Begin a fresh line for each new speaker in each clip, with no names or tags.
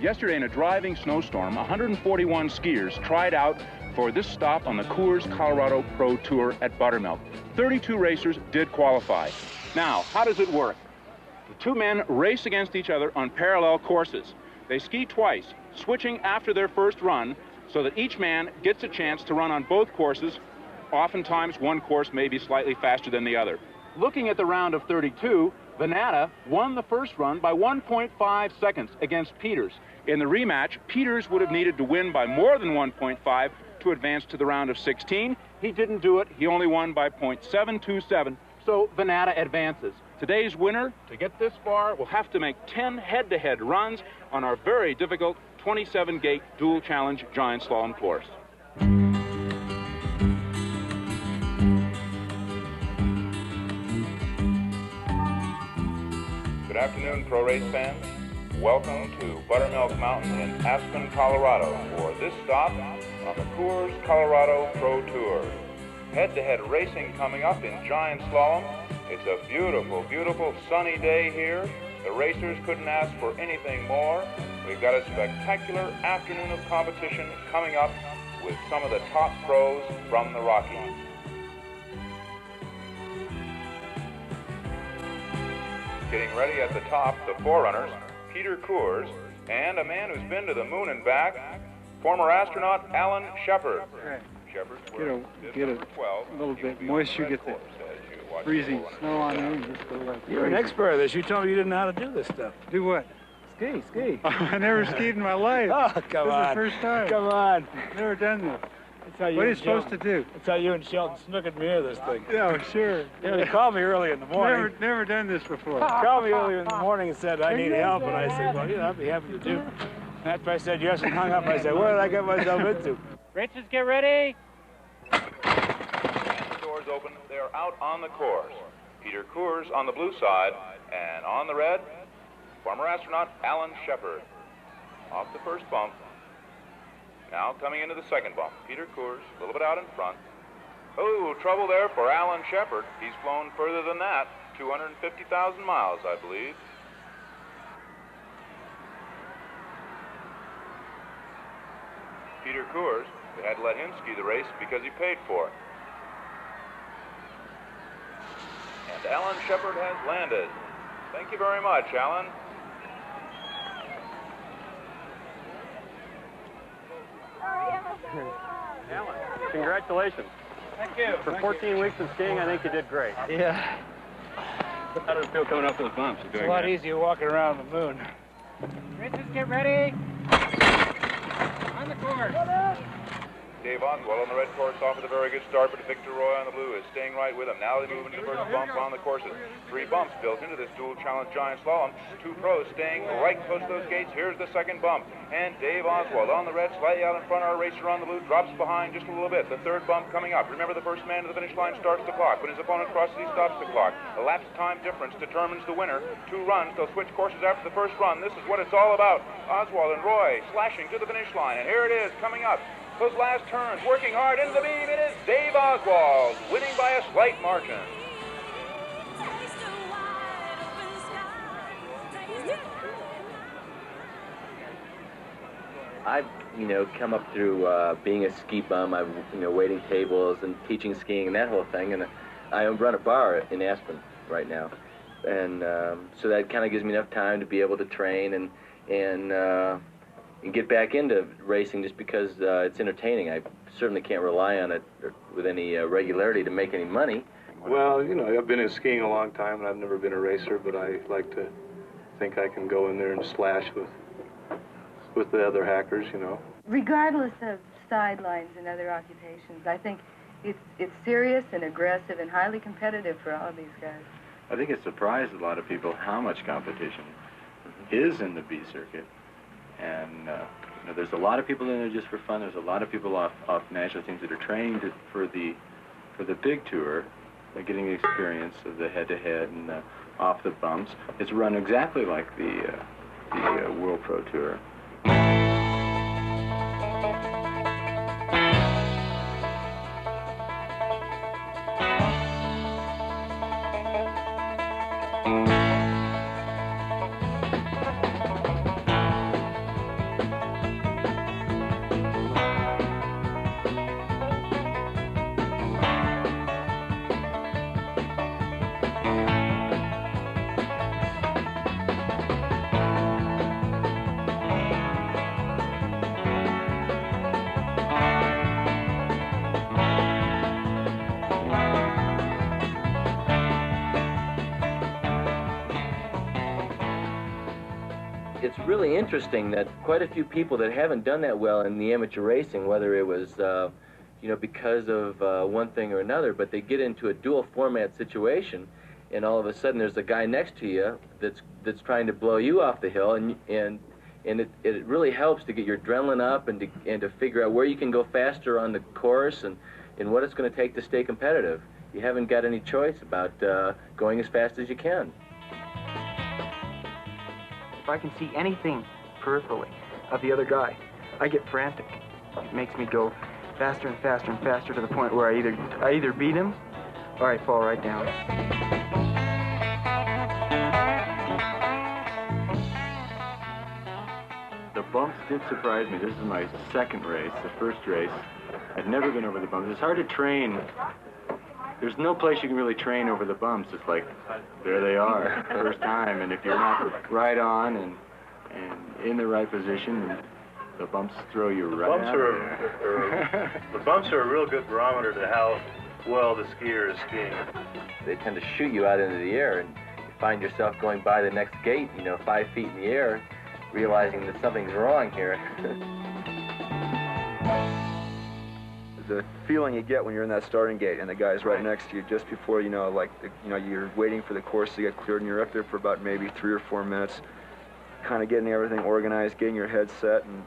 Yesterday, in a driving snowstorm, 141 skiers tried out for this stop on the Coors Colorado Pro Tour at Buttermilk. 32 racers did qualify. Now, how does it work? The two men race against each other on parallel courses. They ski twice, switching after their first run, so that each man gets a chance to run on both courses. Oftentimes, one course may be slightly faster than the other. Looking at the round of 32, Venata won the first run by 1.5 seconds against Peters. In the rematch, Peters would have needed to win by more than 1.5 to advance to the round of 16. He didn't do it. He only won by 0.727, so Venata advances. Today's winner, to get this far, will have to make 10 head-to-head runs on our very difficult 27-gate dual challenge giant slalom course. Good afternoon, pro race fans. Welcome to Buttermilk Mountain in Aspen, Colorado for this stop on the Coors Colorado Pro Tour. Head-to-head racing coming up in giant slalom. It's a beautiful, beautiful sunny day here. The racers couldn't ask for anything more. We've got a spectacular afternoon of competition coming up with some of the top pros from the Rockies. Getting ready at the top, the forerunners, Peter Coors, and a man who's been to the moon and back, former astronaut Alan Shepard.
Right.
Shepard,
get a little bit moisture, get the freezing snow on there, and just go like
You're an expert at this. You told me you didn't know how to do this stuff.
Do what?
Ski.
I never skied in my life.
Oh, come on.
This is the first time.
Come on.
Never done this.
What are
you supposed to do?
That's how you and Sheldon snookered me into this thing.
Yeah, sure.
Yeah, they called me early in the morning.
Never done this before.
Called me early in the morning and said, I need help. And I said, well, I'd be happy to do. And after I said yes and hung up, I said, what did I get myself into?
Racers, get ready.
And the doors open. They are out on the course. Peter Coors on the blue side, and on the red, former astronaut Alan Shepard. Off the first bump. Now coming into the second bump. Peter Coors, a little bit out in front. Oh, trouble there for Alan Shepard. He's flown further than that, 250,000 miles, I believe. Peter Coors, they had to let him ski the race because he paid for it. And Alan Shepard has landed. Thank you very much, Alan.
Alan, congratulations.
Thank you.
For 14 weeks of skiing, I think you did great.
Yeah.
How does it feel coming up those bumps?
It's a lot easier walking around the moon.
Racers, get ready. On the course.
Dave Oswald on the red course off with a very good start, but Victor Roy on the blue is staying right with him. Now they move into the first bump on the courses. 3 bumps built into this dual challenge giant slalom. 2 pros staying right close to those gates. Here's the second bump. And Dave Oswald on the red, slightly out in front. Our racer on the blue drops behind just a little bit. The third bump coming up. Remember, the first man to the finish line starts the clock. When his opponent crosses, he stops the clock. The lapse time difference determines the winner. 2 runs. They'll switch courses after the first run. This is what it's all about. Oswald and Roy slashing to the finish line. And here it is coming up. Those last turns, working hard into the beam. It is Dave Oswald, winning by a slight margin.
I've, come up through being a ski bum. I've, waiting tables and teaching skiing and that whole thing. And I run a bar in Aspen right now. And so that kind of gives me enough time to be able to train and get back into racing just because it's entertaining. I certainly can't rely on it with any regularity to make any money.
Well, I've been in skiing a long time, and I've never been a racer, but I like to think I can go in there and slash with the other hackers,
Regardless of sidelines and other occupations, I think it's serious and aggressive and highly competitive for all of these guys.
I think it surprised a lot of people how much competition is in the B circuit. And there's a lot of people in there just for fun. There's a lot of people off national teams that are trained for the big tour, getting the experience of the head-to-head and off the bumps. It's run exactly like the World Pro Tour.
it's really interesting that quite a few people that haven't done that well in the amateur racing, whether it was because of one thing or another, but they get into a dual format situation, and all of a sudden there's a guy next to you that's trying to blow you off the hill, and it really helps to get your adrenaline up and to figure out where you can go faster on the course and what it's going to take to stay competitive. You haven't got any choice about going as fast as you can.
If I can see anything peripherally of the other guy, I get frantic. It makes me go faster and faster and faster to the point where I either beat him or I fall right down.
The bumps did surprise me. This is my second race, the first race. I'd never been over the bumps. It's hard to train. There's no place you can really train over the bumps. It's like, there they are, first time. And if you're not right on and in the right position, the bumps throw you right out of there.
The bumps are a real good barometer to how well the skier is skiing.
They tend to shoot you out into the air, and you find yourself going by the next gate, 5 feet in the air, realizing that something's wrong here.
The feeling you get when you're in that starting gate and the guy's right next to you just before, you're waiting for the course to get cleared, and you're up there for about maybe 3 or 4 minutes, kind of getting everything organized, getting your head set, and,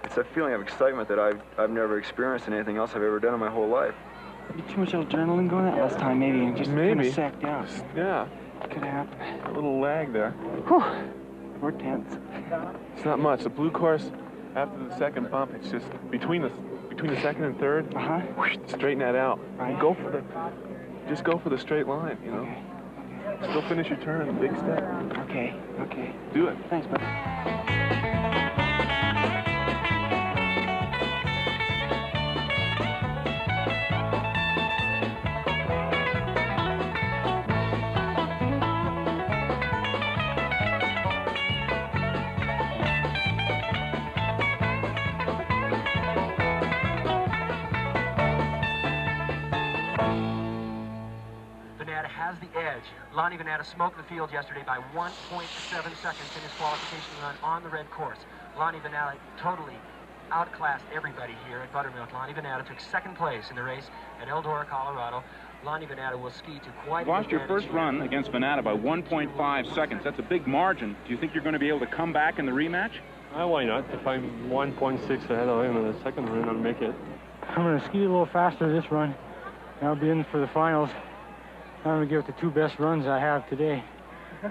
it's a feeling of excitement that I've never experienced in anything else I've ever done in my whole life.
Too much adrenaline going that last time, maybe, and just kind of sacked out.
Yeah.
Could happen.
A little lag there.
Whew. More tense.
It's not much. The blue course, after the second bump, it's just between the second and third, straighten that out.
Right.
Just go for the straight line,
Okay.
Still finish your turn, big step.
Okay.
Do it.
Thanks, bud.
Has the edge. Lonnie Venata smoked the field yesterday by 1.7 seconds in his qualification run on the red course. Lonnie Venata totally outclassed everybody here at Buttermilk. Lonnie Venata took second place in the race at Eldora, Colorado. Lonnie Venata will ski to quite
You lost your first run against Venata by 1.5 seconds. That's a big margin. Do you think you're going to be able to come back in the rematch?
Why not? If I'm 1.6 ahead of him in the second run, I'll make it.
I'm going to ski a little faster this run. I'll be in for the finals. I'm going to give it the 2 best runs I have today.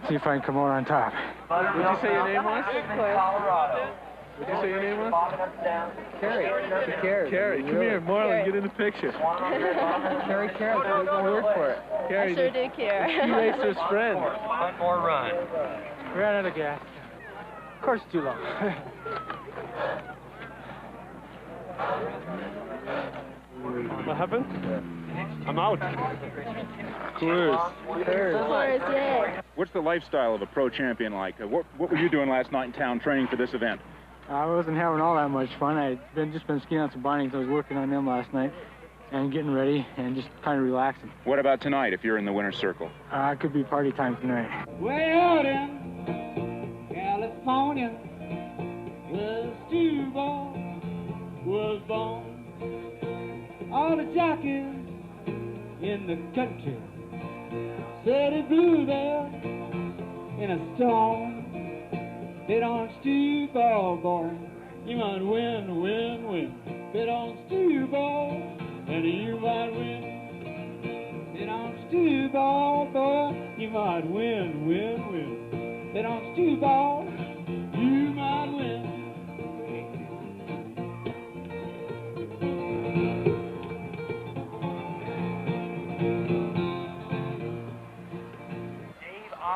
See if I can come out on top.
What did you say your name was?
Colorado.
What did you say your name was?
Carrie.
Carrie, come here, Marlon, get in the picture.
Carrie, there's no word for it.
Carrie,
I sure did care.
Ski racer's friend.
One more run.
Ran out of gas. Of course, it's too long.
What happened? I'm out. Coors.
Coors, yay.
What's the lifestyle of a pro champion like? What were you doing last night in town training for this event?
I wasn't having all that much fun. I'd just been skiing on some bindings. I was working on them last night and getting ready and just kind of relaxing.
What about tonight if you're in the winner's circle?
It could be party time tonight.
Way out in California, where Steve was born. All the jockeys in the country said it blew there in a storm. Bet on Steve Ball, boy, you might win, win, win. Bet on Steve Ball, and you might win. Bet on Steve Ball, boy, you might win, win, win. Bet on Steve Ball, you might win.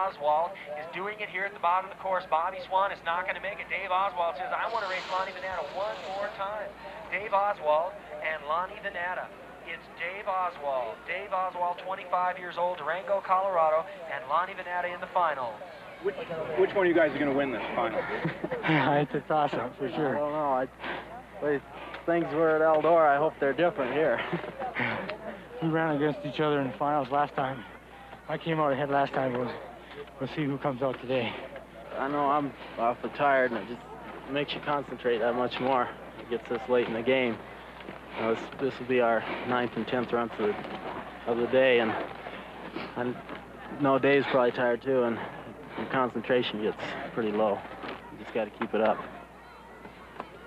Oswald is doing it here at the bottom of the course. Bobby Swan is not going to make it. Dave Oswald says, I want to race Lonnie Venata one more time. Dave Oswald and Lonnie Venata. It's Dave Oswald. Dave Oswald, 25 years old, Durango, Colorado, and Lonnie Venata in the final.
Which one of you guys are going to win this final?
It's a toss-up for sure.
I don't know. The way things were at Eldora, I hope they're different here.
We ran against each other in the finals last time. I came out ahead last time. We'll see who comes out today.
I know I'm awfully tired, and it just makes you concentrate that much more. It gets this late in the game. You know, this will be our 9th and 10th runs of the day, and I know Dave's probably tired too, and your concentration gets pretty low. You just got to keep it up.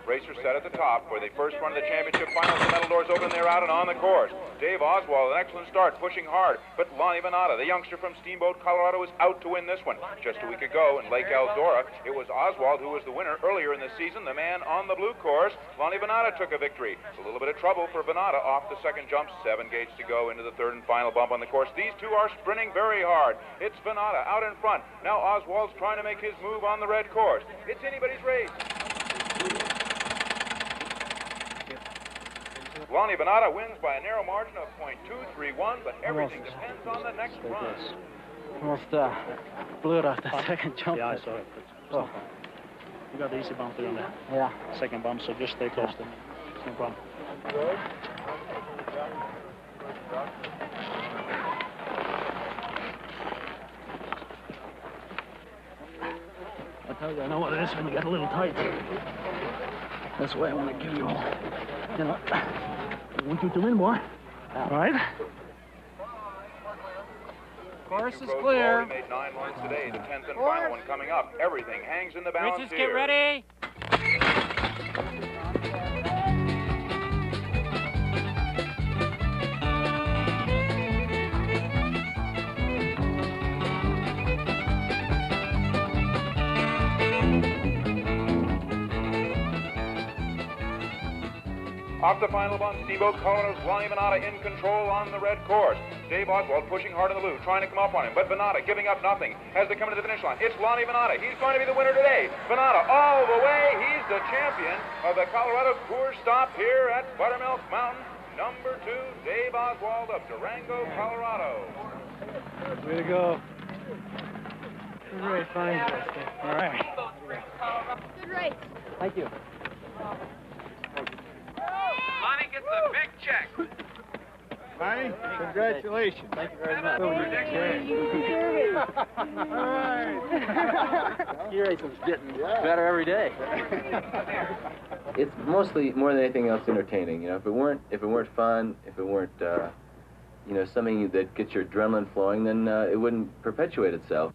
Racers set at the top for the first run of the championship finals. The metal doors open, they're out and on the course. Dave Oswald, an excellent start, pushing hard. But Lonnie Venata, the youngster from Steamboat, Colorado, is out to win this one. Just a week ago in Lake Eldora, it was Oswald who was the winner earlier in the season. The man on the blue course, Lonnie Venata, took a victory. A little bit of trouble for Venata off the second jump. 7 gates to go into the third and final bump on the course. These two are sprinting very hard. It's Venata out in front. Now Oswald's trying to make his move on the red course. It's anybody's race. Lonnie Venata wins by a narrow margin of .231, but everything depends on the next run.
Almost blew it off that second jump.
Yeah, I saw it.
Oh.
You got the easy bump there on the
Yeah.
second bump, so just stay close to me. No problem. I tell you, I know what it is when you get a little tight. That's why I want to give you all. You know, I want you to win more. All right?
Course is clear.
Already made 9 runs today. The 10th and final one coming up. Everything hangs in the balance
Racers,
here.
get ready.
Off the final bump, Steamboat Colorado's Lonnie Venata in control on the red course. Dave Oswald pushing hard on the blue, trying to come up on him, but Venata giving up nothing as they come to the finish line. It's Lonnie Venata. He's going to be the winner today. Venata all the way. He's the champion of the Colorado Coors stop here at Buttermilk Mountain. Number 2, Dave Oswald of Durango, Colorado.
Way to go.
Good race, fine. All right.
Good race.
Thank you.
Lonnie gets a big check.
Lonnie, congratulations.
Thank you very much.
All right.
Ski racing's getting better every day.
It's mostly, more than anything else, entertaining. You know, if it weren't fun, if it weren't, you know, something that gets your adrenaline flowing, then it wouldn't perpetuate itself.